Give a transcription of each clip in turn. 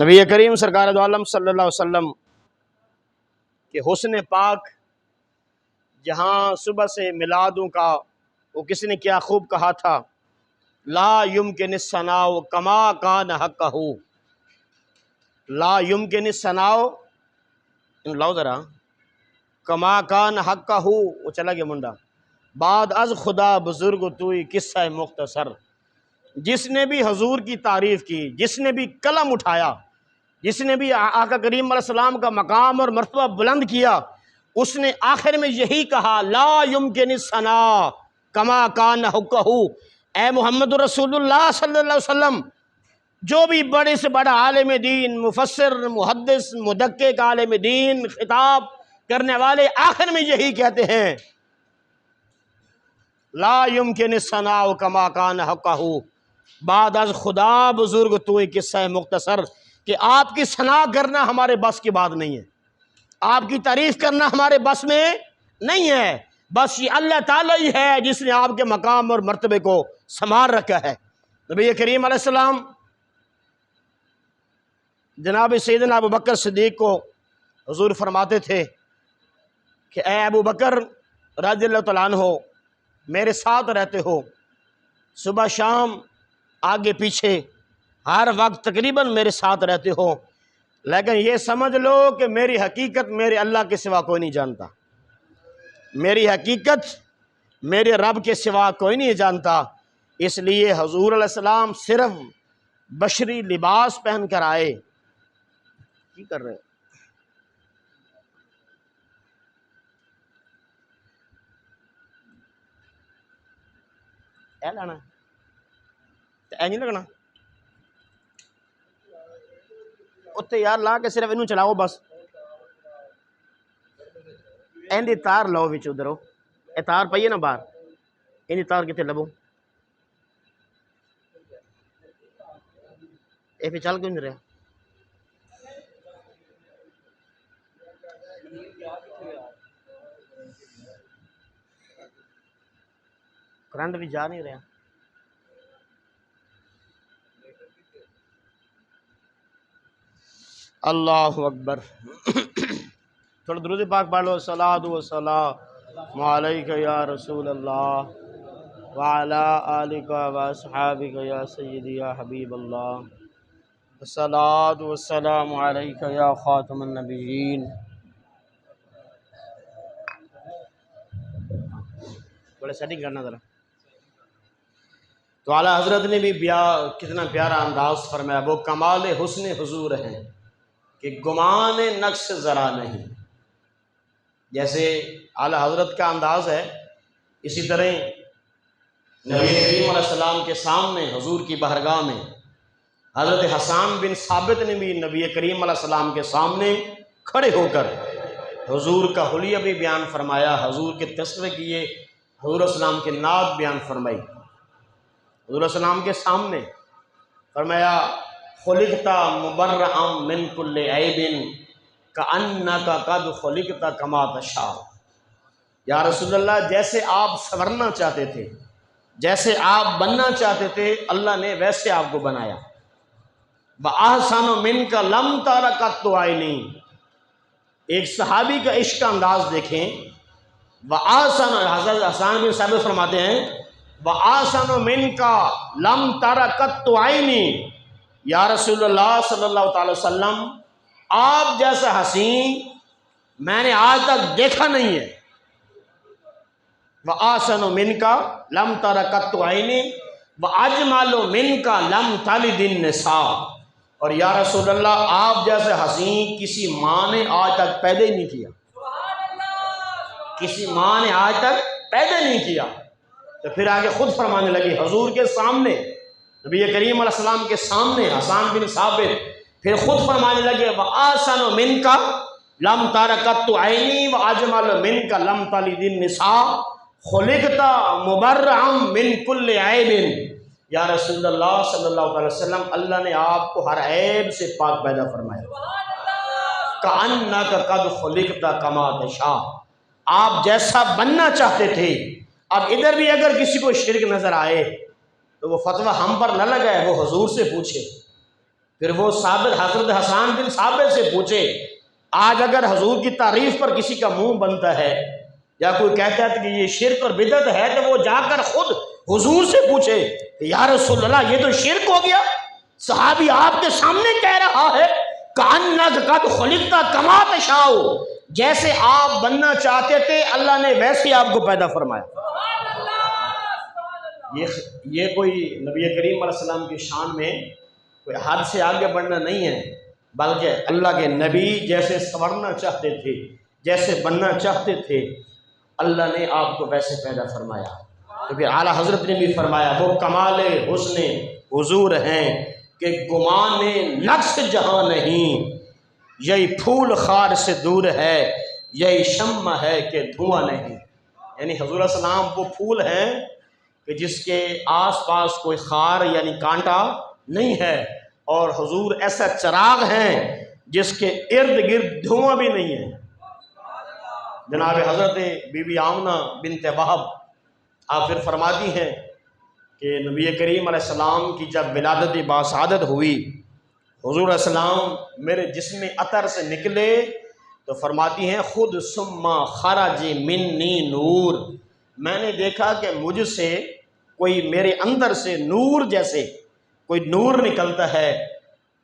نبی کریم سرکار دو عالم صلی اللہ علیہ وسلم کہ حسن پاک جہاں صبح سے میلادوں کا وہ کسی نے کیا خوب کہا تھا، لا یمکن الثناء کما کان حقہ، لا یمکن الثناء لاؤ ذرا کما کان حقہ، وہ چلا گیا منڈا، بعد از خدا بزرگ توئی قصہ مختصر۔ جس نے بھی حضور کی تعریف کی، جس نے بھی قلم اٹھایا، جس نے بھی آقا کریم علیہ السلام کا مقام اور مرتبہ بلند کیا، اس نے آخر میں یہی کہا لا یمکن الثناء کما کان حقہ۔ اے محمد رسول اللہ صلی اللہ علیہ وسلم، جو بھی بڑے سے بڑا عالم دین، مفسر، محدث، مدقق عالم دین، خطاب کرنے والے آخر میں یہی کہتے ہیں لا یمکن الثناء کما کان حقہ، بعد از خدا بزرگ توئی قصہ مختصر، کہ آپ کی ثنا کرنا ہمارے بس کی بات نہیں ہے، آپ کی تعریف کرنا ہمارے بس میں نہیں ہے، بس یہ اللہ تعالیٰ ہی ہے جس نے آپ کے مقام اور مرتبے کو سنبھال رکھا ہے۔ نبی کریم علیہ السلام جناب سیدنا ابو بکر صدیق کو حضور فرماتے تھے کہ اے ابو بکر رضی اللہ تعالیٰ عنہ، میرے ساتھ رہتے ہو، صبح شام آگے پیچھے ہر وقت تقریباً میرے ساتھ رہتے ہو، لیکن یہ سمجھ لو کہ میری حقیقت میرے اللہ کے سوا کوئی نہیں جانتا، میری حقیقت میرے رب کے سوا کوئی نہیں جانتا۔ اس لیے حضور علیہ السلام صرف بشری لباس پہن کر آئے، کی کر رہے اے لانا اے نہیں لگنا اتنے یار لا کے صرف انہوں چلاؤ بس، ایندی تار لو بچ ادھرو، اے تار پئیے نا باہر، ایندی تار کتے لبو، اے پہ چل کیوں نہیں رہا، کرنٹ بھی جا نہیں رہا۔ اللہ اکبر، تھوڑا درود پاک پڑھ لو، الصلاۃ والسلام علیک یا رسول اللہ وعلی آلک واصحابک یا سیدی یا حبیب اللہ، الصلاۃ والسلام علیک یا خاتم النبیین۔ بڑے سیٹنگ کرنا ذرا۔ تو اعلیٰ حضرت نے بھی کتنا پیارا انداز فرمایا، وہ کمال حسن حضور ہیں کہ گمان نقص ذرا نہیں۔ جیسے اعلیٰ حضرت کا انداز ہے، اسی طرح نبی کریم علیہ السلام کے سامنے حضور کی بارگاہ میں حضرت حسان بن ثابت نے بھی نبی کریم علیہ السلام کے سامنے کھڑے ہو کر حضور کا حلیہ بھی بیان فرمایا، حضور کے تذکرے کیے، حضور السلام کے نعت بیان فرمائی۔ حضور السلام کے سامنے فرمایا خلقت مبرئا من کل عیب کأنک قد خلقت کما تشاء۔ یا رسول اللہ، جیسے آپ سنورنا چاہتے تھے، جیسے آپ بننا چاہتے تھے، اللہ نے ویسے آپ کو بنایا۔ وَأَحْسَنُ مِنْكَ لَمْ تَرَ قَطُّ عَيْنِي۔ ایک صحابی کا عشق کا انداز دیکھیں، وَأَحْسَنُ، حضرت حسان بن ثابت فرماتے ہیں وَأَحْسَنُ مِنْكَ لَمْ تَرَ قَطُّ عَيْنِي۔ یا رسول اللہ صلی اللہ تعالی وسلم، آپ جیسا حسین میں نے آج تک دیکھا نہیں ہے۔ وَأَحْسَنُ مِنْكَ لَمْ تَرَ قَطُّ عَيْنِي وَأَجْمَلُ مِنْكَ لَمْ تَلِدِ النِّسَاء۔ اور یا رسول اللہ، آپ جیسے حسین کسی ماں نے آج تک پیدا ہی نہیں کیا، کسی ماں نے آج تک پیدا نہیں کیا۔ تو پھر آگے خود فرمانے لگے حضور کے سامنے، نبی کریم علیہ السلام کے سامنے حسان بن ثابت پھر خود فرمانے لگے وَأَحْسَنُ مِنْكَ لَمْ تَرَ قَطُّ عَيْنِي وَأَجْمَلُ مِنْكَ لَمْ تَلِدِ النِّسَاء خُلِقْتَ مُبَرَّئًا مِنْ كُلِّ عَيْبٍ۔ یا رسول اللہ صلی اللہ علیہ وسلم، اللہ نے آپ کو ہر عیب سے پاک پیدا فرمایا۔ کأنک قد خلقت کما تشاء، آپ جیسا بننا چاہتے تھے۔ اب ادھر بھی اگر کسی کو شرک نظر آئے تو وہ فتویٰ ہم پر نہ لگائے، وہ حضور سے پوچھے پھر وہ ثابت حضرت حسان بن ثابت سے پوچھے، آج اگر حضور کی تعریف پر کسی کا منہ بنتا ہے یا کوئی کہتا ہے کہ یہ شرک اور بدعت ہے، تو وہ جا کر خود حضور سے پوچھے کہ یا رسول اللہ یہ تو شرک ہو گیا۔ صحابی آپ کے سامنے کہہ رہا ہے کأنک قد خلقت کما تشاء، جیسے آپ بننا چاہتے تھے اللہ نے ویسے ہی آپ کو پیدا فرمایا۔ یہ کوئی نبی کریم علیہ السلام کی شان میں کوئی حد سے آگے بڑھنا نہیں ہے، بلکہ اللہ کے نبی جیسے سنورنا چاہتے تھے، جیسے بننا چاہتے تھے، اللہ نے آپ کو ویسے پیدا فرمایا۔ تو پھر اعلیٰ حضرت نے بھی فرمایا وہ کمال حسن حضور ہیں کہ گمان نقص جہاں نہیں، یہی پھول خار سے دور ہے، یہی شمع ہے کہ دھواں نہیں۔ یعنی حضور علیہ السلام وہ پھول ہیں کہ جس کے آس پاس کوئی خار یعنی کانٹا نہیں ہے، اور حضور ایسا چراغ ہیں جس کے ارد گرد دھواں بھی نہیں ہے۔ جناب حضرت بی بی آمنہ بنت وہب آپ پھر فرماتی ہیں کہ نبی کریم علیہ السلام کی جب ولادت باسعادت ہوئی، حضور علیہ السلام میرے جسم عطر سے نکلے تو فرماتی ہیں خود ثم خرج منی نور، میں نے دیکھا کہ مجھ سے کوئی میرے اندر سے نور جیسے کوئی نور نکلتا ہے،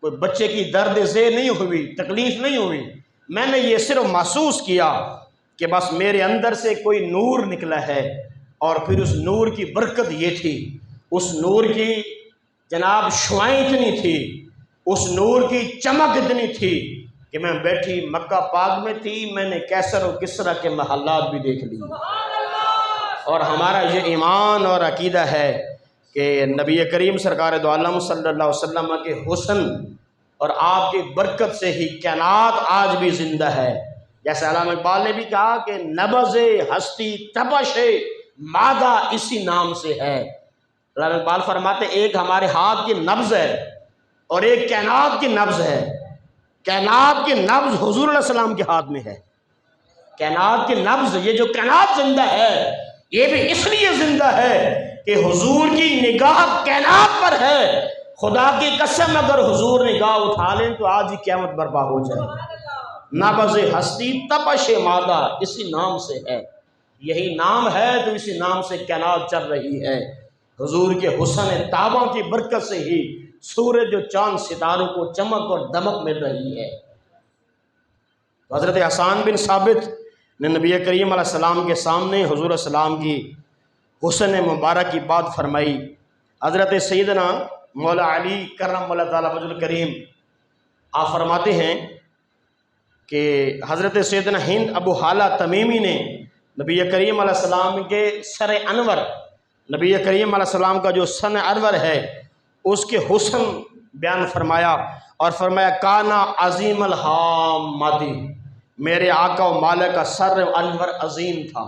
کوئی بچے کی درد زے نہیں ہوئی، تکلیف نہیں ہوئی، میں نے یہ صرف محسوس کیا کہ بس میرے اندر سے کوئی نور نکلا ہے، اور پھر اس نور کی برکت یہ تھی، اس نور کی جناب شعائیں اتنی تھی، اس نور کی چمک اتنی تھی کہ میں بیٹھی مکہ پاک میں تھی، میں نے کیسر و کسرا کے محلات بھی دیکھ لی۔ اور ہمارا یہ ایمان اور عقیدہ ہے کہ نبی کریم سرکار دو عالم صلی اللہ علیہ وسلم کے حسن اور آپ کی برکت سے ہی کائنات آج بھی زندہ ہے۔ جیسے علامہ اقبال نے بھی کہا کہ نبض ہستی تپش مادہ اسی نام سے ہے۔ علامہ اقبال فرماتے ایک ہمارے ہاتھ کی نبض ہے اور ایک کائنات کی نبض ہے۔ کائنات کی نبض حضور علیہ السلام کے ہاتھ میں ہے۔ کائنات کی نبض، یہ جو کائنات زندہ ہے یہ بھی اس لیے زندہ ہے کہ حضور کی نگاہ کائنات پر ہے۔ خدا کی قسم اگر حضور نگاہ اٹھا لیں تو آج ہی قیامت برپا ہو جائے۔ نبض ہستی تپش مادہ اسی نام سے ہے، یہی نام ہے تو اسی نام سے کائنات چل رہی ہے۔ حضور کے حسن تابوں کی برکت سے ہی سورج و چاند ستاروں کو چمک اور دمک مل رہی ہے۔ حضرت حسان بن ثابت نے نبی کریم علیہ السلام کے سامنے حضور علیہ السلام کی حسن مبارک کی بات فرمائی۔ حضرت سیدنا مولا علی کرم اللہ تعالیٰ وجہ الکریم آپ فرماتے ہیں کہ حضرت سیدنا ہند ابو حالہ تمیمی نے نبی کریم علیہ السلام کے سر انور، نبی کریم علیہ السلام کا جو سن انور ہے اس کے حسن بیان فرمایا اور فرمایا کانا عظیم الحامدی، میرے آقا و مالک کا سر انور عظیم تھا۔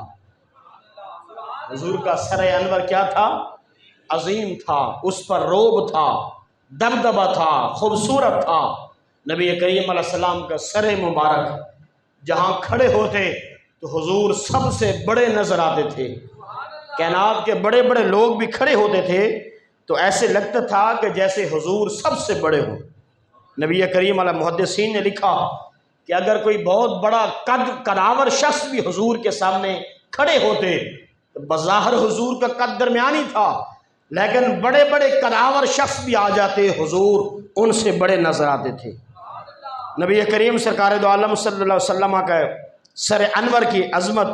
حضور کا سر انور کیا تھا؟ عظیم تھا، اس پر روب تھا، دبدبہ تھا، خوبصورت تھا۔ نبی کریم علیہ السلام کا سر مبارک جہاں کھڑے ہوتے تو حضور سب سے بڑے نظر آتے تھے۔ کائنات کے بڑے بڑے لوگ بھی کھڑے ہوتے تھے تو ایسے لگتا تھا کہ جیسے حضور سب سے بڑے ہوں۔ نبی کریم علیہ محدثین نے لکھا کہ اگر کوئی بہت بڑا قداور شخص بھی حضور کے سامنے کھڑے ہوتے تو بظاہر حضور کا قد درمیانی تھا، لیکن بڑے بڑے قداور شخص بھی آ جاتے حضور ان سے بڑے نظر آتے تھے۔ نبی کریم سرکار دو عالم صلی اللہ علیہ وسلم کا سر انور کی عظمت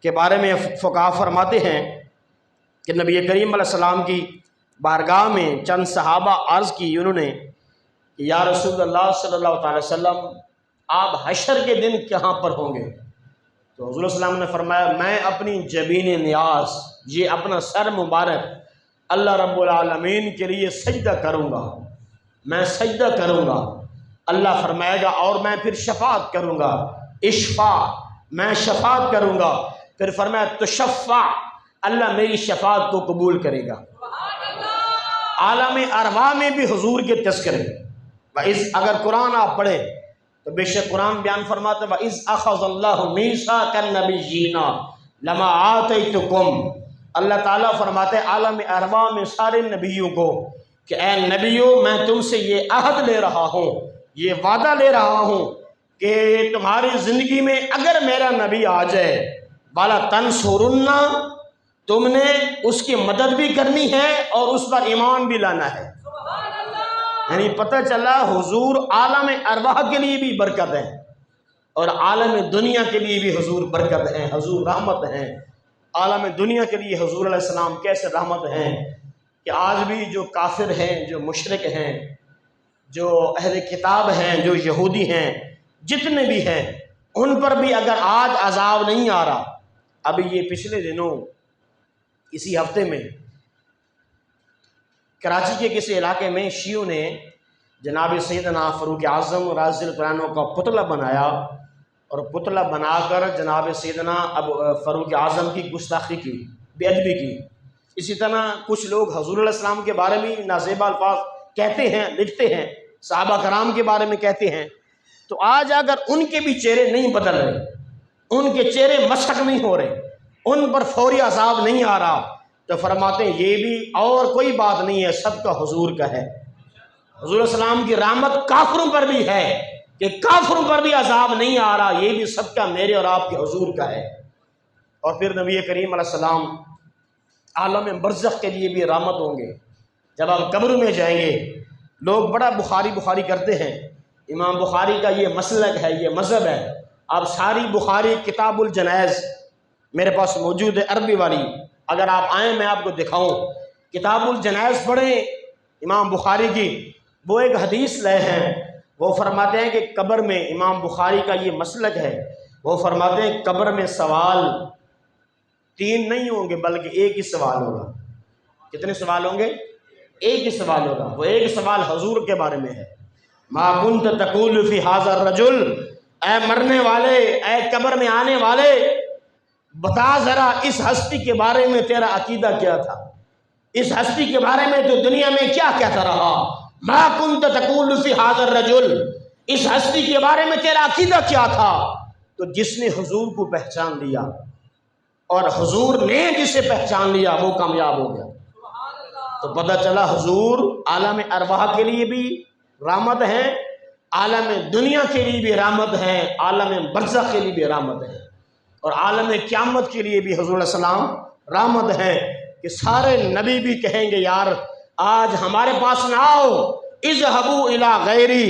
کے بارے میں فقہا فرماتے ہیں کہ نبی کریم علیہ السلام کی بارگاہ میں چند صحابہ عرض کی انہوں نے کہ یا رسول اللہ صلی اللہ علیہ وسلم آپ حشر کے دن کہاں پر ہوں گے؟ تو حضور صلی اللہ علیہ وسلم نے فرمایا میں اپنی جبین نیاز، یہ اپنا سر مبارک اللہ رب العالمین کے لیے سجدہ کروں گا، میں سجدہ کروں گا۔ اللہ فرمائے گا اور میں پھر شفاعت کروں گا، اشفا، میں شفاعت کروں گا۔ پھر فرمایا تشفع، اللہ میری شفاعت کو قبول کرے گا۔ عالم ارواح میں بھی حضور کے تذکرے، اگر قرآن آپ پڑھیں تو بے شک قرآن بیان فرماتا ہے وَإِذْ أَخَذَ اللَّهُ مِيثَاقَ النَّبِيِّينَ لَمَا آتَيْتُكُمْ، اللہ تعالیٰ فرماتے ہیں عالم ارواح میں سارے نبیوں کو کہ اے نبیو میں تم سے یہ عہد لے رہا ہوں، یہ وعدہ لے رہا ہوں کہ تمہاری زندگی میں اگر میرا نبی آ جائے بالا تنصرن، تم نے اس کی مدد بھی کرنی ہے اور اس پر ایمان بھی لانا ہے۔ یعنی پتہ چلا حضور عالم ارواح کے لیے بھی برکت ہے اور عالم دنیا کے لیے بھی حضور برکت ہیں، حضور رحمت ہیں۔ عالم دنیا کے لیے حضور علیہ السلام کیسے رحمت ہیں کہ آج بھی جو کافر ہیں، جو مشرک ہیں، جو اہل کتاب ہیں، جو یہودی ہیں، جتنے بھی ہیں، ان پر بھی اگر آج عذاب نہیں آ رہا۔ ابھی یہ پچھلے دنوں اسی ہفتے میں کراچی کے کسی علاقے میں شیعوں نے جناب سیدنا فاروق اعظم رضی اللہ عنہ کا پتلا بنایا اور پتلا بنا کر جناب سیدنا فاروق اعظم کی گستاخی کی، بے ادبی کی۔ اسی طرح کچھ لوگ حضور علیہ السلام کے بارے میں نازیبا الفاظ کہتے ہیں، لکھتے ہیں، صحابہ کرام کے بارے میں کہتے ہیں۔ تو آج اگر ان کے بھی چہرے نہیں بدل رہے، ان کے چہرے مسخ نہیں ہو رہے، ان پر فوری عذاب نہیں آ رہا، تو فرماتے ہیں یہ بھی اور کوئی بات نہیں ہے، سب کا حضور کا ہے۔ حضور علیہ السلام کی رحمت کافروں پر بھی ہے کہ کافروں پر بھی عذاب نہیں آ رہا، یہ بھی سب کا میرے اور آپ کے حضور کا ہے۔ اور پھر نبی کریم علیہ السلام عالم برزخ کے لیے بھی رحمت ہوں گے۔ جب آپ قبر میں جائیں گے، لوگ بڑا بخاری کرتے ہیں، امام بخاری کا یہ مسلک ہے، یہ مذہب ہے۔ آپ ساری بخاری کتاب الجنائز میرے پاس موجود ہے، عربی والی، اگر آپ آئیں میں آپ کو دکھاؤں۔ کتاب الجنائز پڑھیں امام بخاری کی، وہ ایک حدیث لائے ہیں، وہ فرماتے ہیں کہ قبر میں، امام بخاری کا یہ مسلک ہے، وہ فرماتے ہیں قبر میں سوال 3 نہیں ہوں گے بلکہ ایک ہی سوال ہوگا۔ کتنے سوال ہوں گے؟ ایک ہی سوال ہوگا۔ وہ ایک سوال حضور کے بارے میں ہے، ما کنت تقول فی ھذا الرجل، اے مرنے والے، اے قبر میں آنے والے، بتا ذرا اس ہستی کے بارے میں تیرا عقیدہ کیا تھا، اس ہستی کے بارے میں تو دنیا میں کیا کہتا رہا؟ ما کنت تقول فی ھذا الرجل، اس ہستی کے بارے میں تیرا عقیدہ کیا تھا؟ تو جس نے حضور کو پہچان لیا اور حضور نے جسے پہچان لیا وہ کامیاب ہو گیا۔ تو پتہ چلا حضور عالم ارواح کے لیے بھی رحمت ہیں، عالم دنیا کے لیے بھی رحمت ہیں، عالم برزخ کے لیے بھی رحمت ہیں، اور عالم قیامت کے لیے بھی حضور علیہ السلام رحمت ہیں کہ سارے نبی بھی کہیں گے یار آج ہمارے پاس نہ آؤ، اذهبوا الی غیری،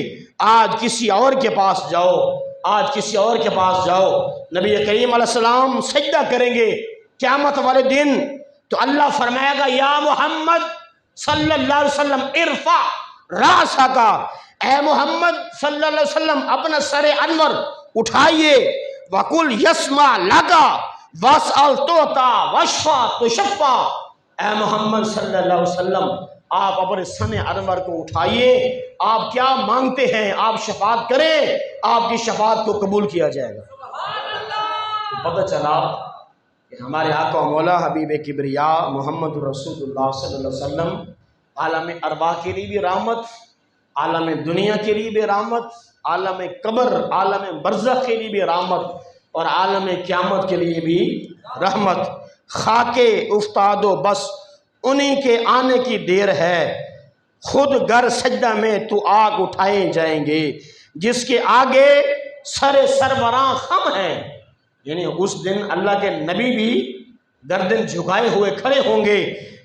آج کسی اور کے پاس جاؤ، آج کسی اور کے پاس جاؤ۔ نبی کریم علیہ السلام سجدہ کریں گے قیامت والے دن، تو اللہ فرمائے گا یا محمد صلی اللہ علیہ وسلم ارفع راسک، اے محمد صلی اللہ علیہ وسلم اپنا سر انور اٹھائیے، وَقُلْ يَسْمَعْ لَكَ وَاسْأَلْ تُعْطَى وَاشْفَعْ تُشَفَّعْ، اے محمد صلی اللہ علیہ وسلم آپ اپنے سن انور کو اٹھائیے، آپ کیا مانگتے ہیں آپ شفاعت کریں، آپ کی شفاعت کو قبول کیا جائے گا۔ تو پتہ چلا کہ ہمارے آقا و مولا حبیب کبریا محمد رسول اللہ صلی اللہ علیہ وسلم عالم ارواح کے لیے بھی رحمت، عالم دنیا کے لیے بھی رحمت، عالم قبر، عالم برزخ کے لیے بھی رحمت، اور عالم قیامت کے لیے بھی رحمت۔ خاک افتاد و بس انہی کے آنے کی دیر ہے، خود گر سجدہ میں تو آگ اٹھائے جائیں گے، جس کے آگے سروراں خم ہیں۔ یعنی اس دن اللہ کے نبی بھی گردن جھکائے ہوئے کھڑے ہوں گے،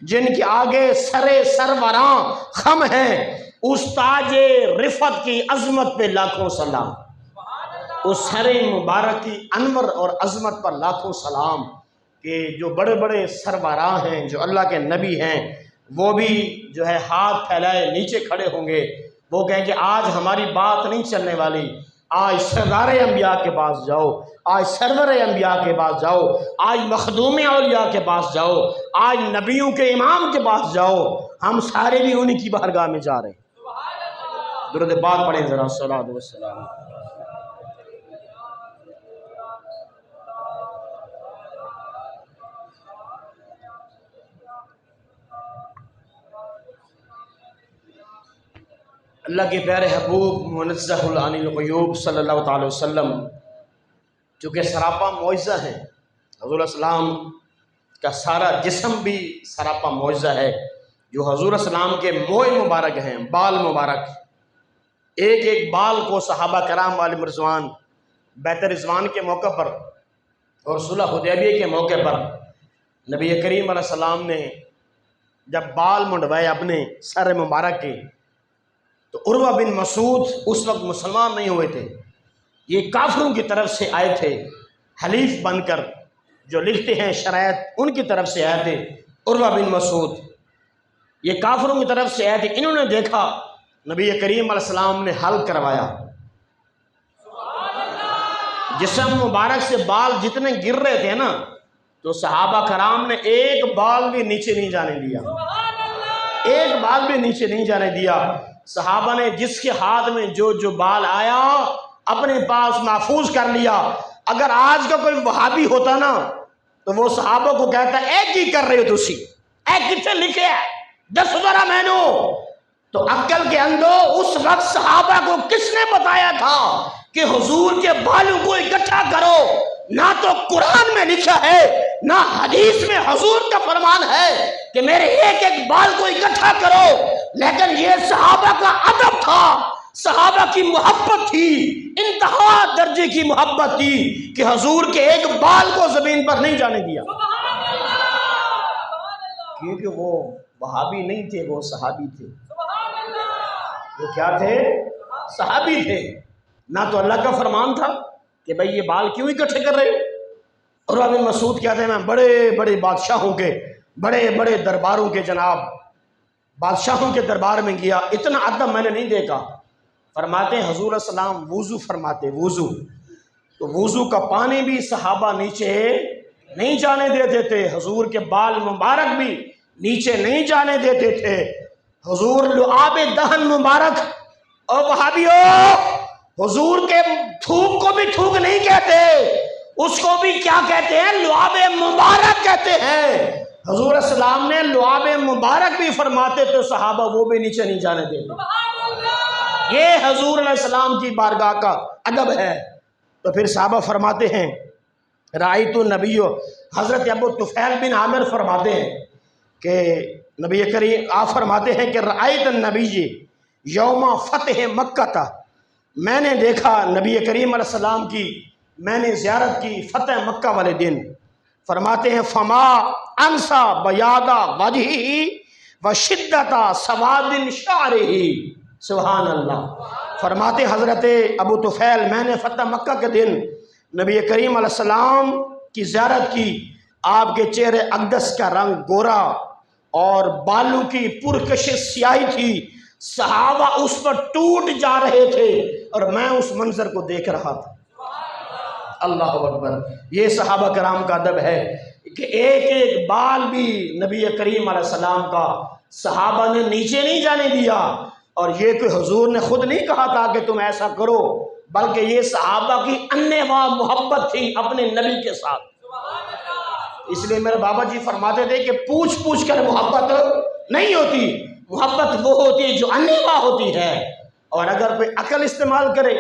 جن کے آگے سروراں خم ہیں۔ اس تاج رفعت کی عظمت پہ لاکھوں سلام، اس سر مبارک کی انور اور عظمت پر لاکھوں سلام، کہ جو بڑے بڑے سربراہ ہیں، جو اللہ کے نبی ہیں، وہ بھی جو ہے ہاتھ پھیلائے نیچے کھڑے ہوں گے۔ وہ کہیں کہ آج ہماری بات نہیں چلنے والی، آج سردار انبیاء کے پاس جاؤ، آج سرور انبیاء کے پاس جاؤ، آج مخدوم اولیاء کے پاس جاؤ، آج نبیوں کے امام کے پاس جاؤ، ہم سارے بھی انہی کی بارگاہ میں جا رہے ہیں۔ درود پاک پڑھیں ذرا، صلوات و سلام۔ اللہ کے پیارے حبوب منزہ عن العیوب صلی اللہ تعالی وسلم، چونکہ سراپا معجزہ ہیں، حضور علیہ السلام کا سارا جسم بھی سراپا معجزہ ہے، جو حضور السلام کے موئے مبارک ہیں، بال مبارک، ایک ایک بال کو صحابہ کرام والے مرضوان بیت رضوان کے موقع پر اور صلح حدیبیہ کے موقع پر نبی کریم علیہ السلام نے جب بال منڈوائے اپنے سر مبارک کے، تو عروہ بن مسعود اس وقت مسلمان نہیں ہوئے تھے، یہ کافروں کی طرف سے آئے تھے حلیف بن کر، جو لکھتے ہیں شرائط ان کی طرف سے آئے تھے۔ عروہ بن مسعود یہ کافروں کی طرف سے آئے تھے، انہوں نے دیکھا نبی کریم علیہ السلام نے حل کروایا، جسم مبارک سے بال جتنے گر رہے تھے نا، تو صحابہ کرام نے ایک بال بھی نیچے نہیں جانے دیا، ایک بال بھی نیچے نہیں جانے دیا۔ صحابہ نے جس کے ہاتھ میں جو بال آیا اپنے پاس محفوظ کر لیا۔ اگر آج کا کوئی وہابی ہوتا نا تو وہ صحابہ کو کہتا ہے اے کی کر رہے ہو تسی، اے کتنے لکھے ہے دس ذرا میں نو۔ تو عقل کے اندر اس وقت صحابہ کو کس نے بتایا تھا کہ حضور کے بالوں کو اکٹھا کرو؟ نہ تو قرآن میں لکھا ہے نہ حدیث میں حضور کا فرمان ہے کہ میرے ایک ایک بال کو اکٹھا کرو، لیکن یہ صحابہ کا ادب تھا، صحابہ کی محبت تھی، انتہا درجے کی محبت تھی کہ حضور کے ایک بال کو زمین پر نہیں جانے دیا، کیونکہ وہ وہابی نہیں تھے، وہ صحابی تھے۔ وہ کیا تھے؟ صحابی تھے۔ نہ تو اللہ کا فرمان تھا کہ بھئی یہ بال کیوں اکٹھے کر رہے؟ عروہ بن مسعود کہتے ہیں میں بڑے بڑے بادشاہوں کے، بڑے بڑے درباروں کے، جناب بادشاہوں کے دربار میں گیا، اتنا ادب میں نے نہیں دیکھا۔ فرماتے ہیں حضور السلام وضو فرماتے، وضو، تو وضو کا پانی بھی صحابہ نیچے نہیں جانے دیتے تھے، حضور کے بال مبارک بھی نیچے نہیں جانے دیتے تھے۔ حضور لعاب دہن مبارک، اور وہابیوں حضور کے تھوک کو بھی تھوک نہیں کہتے، اس کو بھی کیا کہتے ہیں؟ لعاب مبارک کہتے ہیں۔ حضور السلام نے لعاب مبارک بھی فرماتے تو صحابہ وہ بھی نیچے نہیں جانے دیتے۔ یہ حضور علیہ السلام کی بارگاہ کا ادب ہے۔ تو پھر صحابہ فرماتے ہیں رأیت النبی، حضرت ابو طفیل بن عامر فرماتے ہیں کہ نبی کریم آپ فرماتے ہیں کہ رأیت النبی یوم فتح مکہ تھا، میں نے دیکھا نبی کریم علیہ السلام کی، میں نے زیارت کی فتح مکہ والے دن۔ فرماتے ہیں فما انسا بیادا وجہی و شدتا سواد شعرہی، سبحان اللہ۔ فرماتے حضرت ابو طفیل میں نے فتح مکہ کے دن نبی کریم علیہ السلام کی زیارت کی، آپ کے چہرے اقدس کا رنگ گورا اور بالوں کی پرکشش سیاہی تھی، صحابہ اس پر ٹوٹ جا رہے تھے اور میں اس منظر کو دیکھ رہا تھا۔ اللہ اکبر۔ یہ صحابہ کرام کا ادب ہے کہ ایک ایک بال بھی نبی کریم علیہ السلام کا صحابہ نے نیچے نہیں جانے دیا، اور یہ کہ حضور نے خود نہیں کہا تھا کہ تم ایسا کرو، بلکہ یہ صحابہ کی انواع محبت تھی اپنے نبی کے ساتھ۔ اس لیے میرے بابا جی فرماتے تھے کہ پوچھ پوچھ کر محبت نہیں ہوتی، محبت وہ ہوتی ہے جو انواع ہوتی ہے۔ اور اگر کوئی عقل استعمال کرے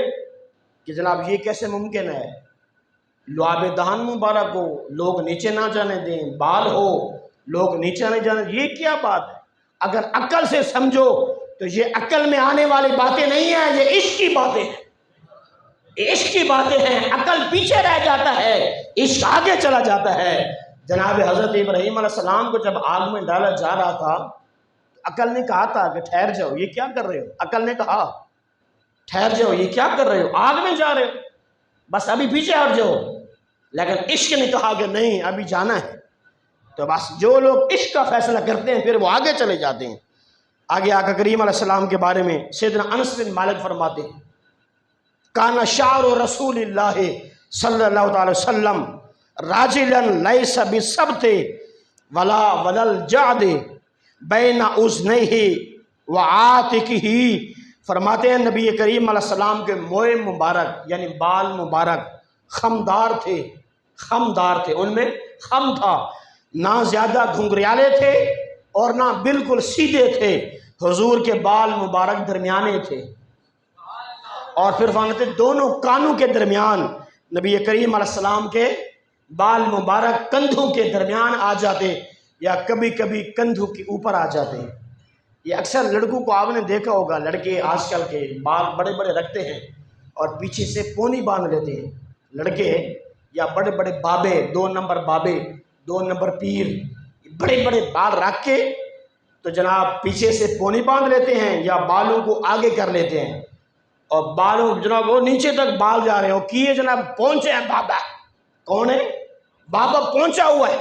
کہ جناب یہ کیسے ممکن ہے، لعاب دہن مبارک ہو لوگ نیچے نہ جانے دیں، بال ہو لوگ نیچے نہ جانے دیں، یہ کیا بات ہے؟ اگر عقل سے سمجھو تو یہ عقل میں آنے والی باتیں نہیں ہیں، یہ عشق کی باتیں ہیں، عشق کی باتیں ہیں۔ عقل پیچھے رہ جاتا ہے، عشق آگے چلا جاتا ہے۔ جناب حضرت ابراہیم علیہ السلام کو جب آگ میں ڈالا جا رہا تھا، عقل نے کہا تھا کہ ٹھہر جاؤ، یہ کیا کر رہے ہو؟ عقل نے کہا ٹھہر جاؤ، یہ کیا کر رہے ہو؟ آگ میں جا رہے ہو، بس ابھی پیچھے ہٹ جاؤ۔ لیکن عشق نے کہا کہ نہیں، ابھی جانا ہے۔ تو بس جو لوگ عشق کا فیصلہ کرتے ہیں پھر وہ آگے چلے جاتے ہیں۔ آگے آقا کریم علیہ السلام کے بارے میں سیدنا انس بن مالک فرماتے ہیں کان شعر رسول اللہ صلی اللہ تعالی وسلم راجلا لیس بسبت ولا ولل جعد بین اذنیہ وعاتقہ۔ فرماتے ہیں نبی کریم علیہ السلام کے موئے مبارک یعنی بال مبارک خمدار تھے، خمدار تھے، ان میں خم تھا، نہ زیادہ گھنگریالے تھے اور نہ بالکل سیدھے تھے، حضور کے بال مبارک درمیانے تھے۔ اور پھر فرماتے دونوں کانوں کے درمیان نبی کریم علیہ السلام کے بال مبارک کندھوں کے درمیان آ جاتے یا کبھی کبھی کندھوں کے اوپر آ جاتے۔ یہ اکثر لڑکوں کو آپ نے دیکھا ہوگا، لڑکے آج کل کے بال بڑے بڑے رکھتے ہیں اور پیچھے سے پونی باندھ لیتے ہیں، لڑکے یا بڑے بڑے بابے، 2 نمبر بابے، 2 نمبر پیر، بڑے بڑے بال رکھ کے تو جناب پیچھے سے پونی باندھ لیتے ہیں یا بالوں کو آگے کر لیتے ہیں، اور بالوں جناب وہ نیچے تک بال جا رہے ہیں، اور کیے جناب پہنچے ہیں بابا۔ کون ہے؟ بابا پہنچا ہوا ہے۔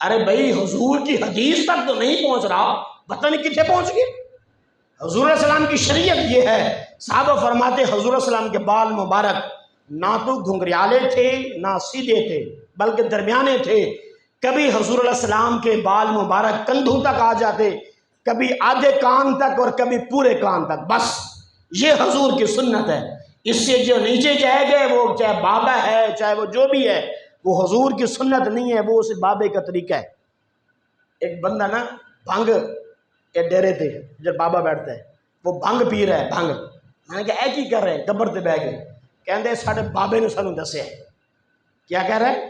ارے بھائی حضور کی حدیث تک تو نہیں پہنچ رہا، پتہ نہیں کتنے پہنچ گئے۔ حضور علیہ السلام کی شریعت یہ ہے، صحابہ فرماتے حضور علیہ السلام کے بال مبارک نہ تو گھنگریالے تھے نہ سیدھے تھے بلکہ درمیانے تھے۔ کبھی حضور علیہ السلام کے بال مبارک کندھوں تک آ جاتے، کبھی آدھے کان تک اور کبھی پورے کان تک، بس یہ حضور کی سنت ہے۔ اس سے جو نیچے جائے گئے وہ چاہے بابا ہے چاہے وہ جو بھی ہے، وہ حضور کی سنت نہیں ہے، وہ اسے بابے کا طریقہ ہے۔ ایک بندہ نا بھنگ کے ڈیرے تھے جب بابا بیٹھتا ہے، وہ بھنگ پی رہا ہے، بھنگ۔ میں نے کہا اے کی کر رہے ہیں؟ گبر تے بہ گئے، کہندے ساڑھے بابے نے سانوں دسیا ہے۔ کیا کہہ رہے ہیں؟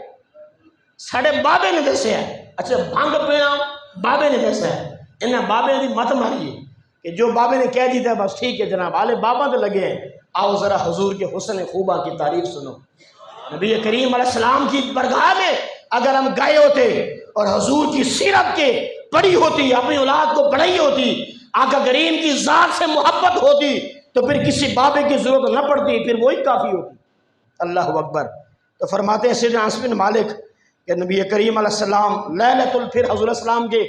ساڑھے بابے نے دسیا ہے۔ اچھا بھنگ پینا بابے نے دسیا ہے، انہیں بابے دی مت ماری کہ جو بابے نے کہہ دیتا ہے بس ٹھیک ہے جناب، آلے بابا تو لگے ہیں۔ آؤ ذرا حضور کے حسن خوبہ کی تعریف سنو۔ نبی کریم علیہ السلام کی برگاہ میں اگر ہم گئے ہوتے اور حضور کی سیرت کے پڑھی ہوتی، اپنی اولاد کو پڑھائی ہوتی، آقا کریم کی ذات سے محبت ہوتی، تو پھر کسی بابے کی ضرورت نہ پڑتی، پھر وہی کافی ہوتی۔ اللہ اکبر۔ تو فرماتے ہیں سیدنا انس بن مالک کہ نبی کریم علیہ السلام لیلۃ القدر، حضور علیہ السلام کے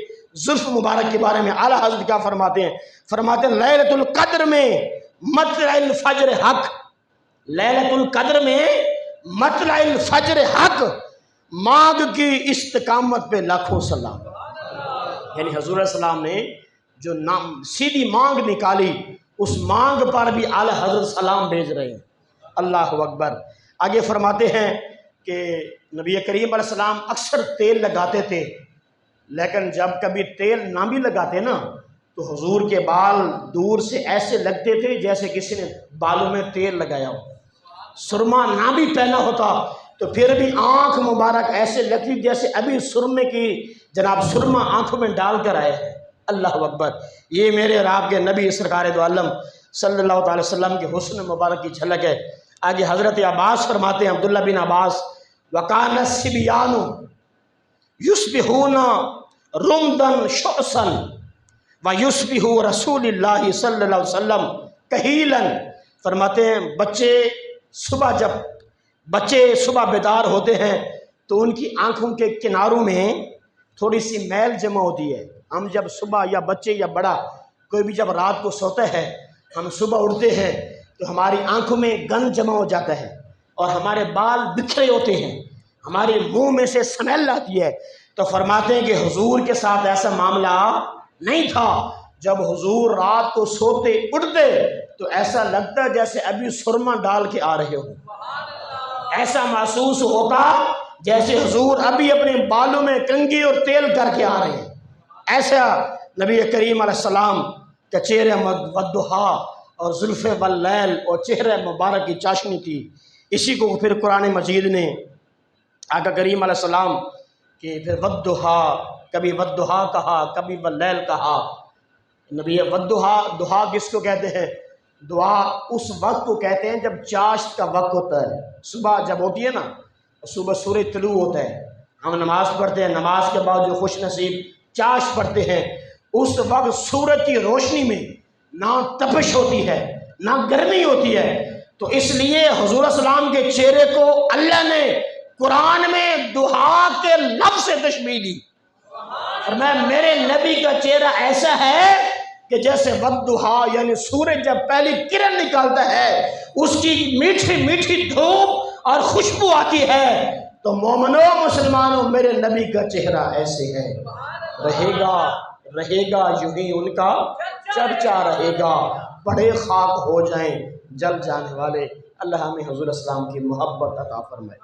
زلف مبارک کے بارے میں اعلیٰ حضرت کیا فرماتے ہیں؟ فرماتے ہیں لیلۃ القدر میں مطلع الفجر حق، لیلۃ القدر میں مطلع الفجر حق، مانگ کی استقامت پہ لاکھوں سلام۔ یعنی حضور علیہ السلام نے جو سیدھی مانگ نکالی، اس مانگ پر بھی اعلیٰ حضرت سلام بھیج رہے ہیں۔ اللہ اکبر۔ آگے فرماتے ہیں کہ نبی کریم علیہ السلام اکثر تیل لگاتے تھے، لیکن جب کبھی تیل نہ بھی لگاتے نا تو حضور کے بال دور سے ایسے لگتے تھے جیسے کسی نے بالوں میں تیل لگایا ہو۔ سرما نہ بھی پہنا ہوتا تو پھر بھی آنکھ مبارک ایسے لگتی جیسے ابھی سرمے کی جناب سرما آنکھوں میں ڈال کر آئے ہیں۔ اللہ اکبر۔ یہ میرے اور آپ کے نبی سرکار دو عالم صلی اللہ تعالی وسلم کے حسن مبارک کی جھلک ہے۔ آگے حضرت عباس فرماتے ہیں، عبداللہ بن عباس، وَقَانَ الصِّبْيَانُ يُصْبِحُونَ رُمْدًا شُعْثًا وَيُصْبِحُ رسول اللہ صلی اللہ علیہ وسلم کہیلاً۔ فرماتے ہیں جب بچے صبح بیدار ہوتے ہیں تو ان کی آنکھوں کے کناروں میں تھوڑی سی میل جمع ہوتی ہے۔ ہم جب صبح یا بچے یا بڑا کوئی بھی جب رات کو سوتا ہے، ہم صبح اٹھتے ہیں تو ہماری آنکھوں میں گند جمع ہو جاتا ہے اور ہمارے بال بکھرے ہوتے ہیں، ہمارے منہ میں سے سمیل آتی ہے۔ تو فرماتے ہیں کہ حضور کے ساتھ ایسا معاملہ نہیں تھا۔ جب حضور رات کو سوتے اٹھتے تو ایسا لگتا جیسے ابھی سرما ڈال کے آ رہے ہو، ایسا محسوس ہوتا جیسے حضور ابھی اپنے بالوں میں کنگھی اور تیل کر کے آ رہے ہیں۔ ایسا نبی کریم علیہ السلام کا چہرہ والضحیٰ اور زلف واللیل اور چہرہ مبارک کی چاشنی تھی۔ اسی کو پھر قرآن مجید نے آقا کریم علیہ السلام کہ پھر والضحیٰ، کبھی والضحیٰ کہا، کبھی واللیل کہا۔ نبی والضحیٰ، دعا کس کو کہتے ہیں؟ دعا اس وقت کو کہتے ہیں جب چاشت کا وقت ہوتا ہے۔ صبح جب ہوتی ہے نا، صبح سورج طلوع ہوتا ہے، ہم نماز پڑھتے ہیں، نماز کے بعد جو خوش نصیب چاشت پڑھتے ہیں، اس وقت سورج کی روشنی میں نہ تپش ہوتی ہے نہ گرمی ہوتی ہے۔ تو اس لیے حضور صلی اللہ علیہ وسلم کے چہرے کو اللہ نے قرآن میں دعا کے لفظ سے تشبیہ دی، اور میرے نبی کا چہرہ ایسا ہے کہ جیسے والضحیٰ، یعنی سورج جب پہلی کرن نکالتا ہے اس کی میٹھی میٹھی دھوپ اور خوشبو آتی ہے، تو مومنوں مسلمانوں میرے نبی کا چہرہ ایسے ہے، رہے گا یوں ہی ان کا چرچا رہے گا، بڑے خاک ہو جائیں جل جانے والے۔ اللہ ہمیں حضور اسلام کی محبت عطا فرمائے۔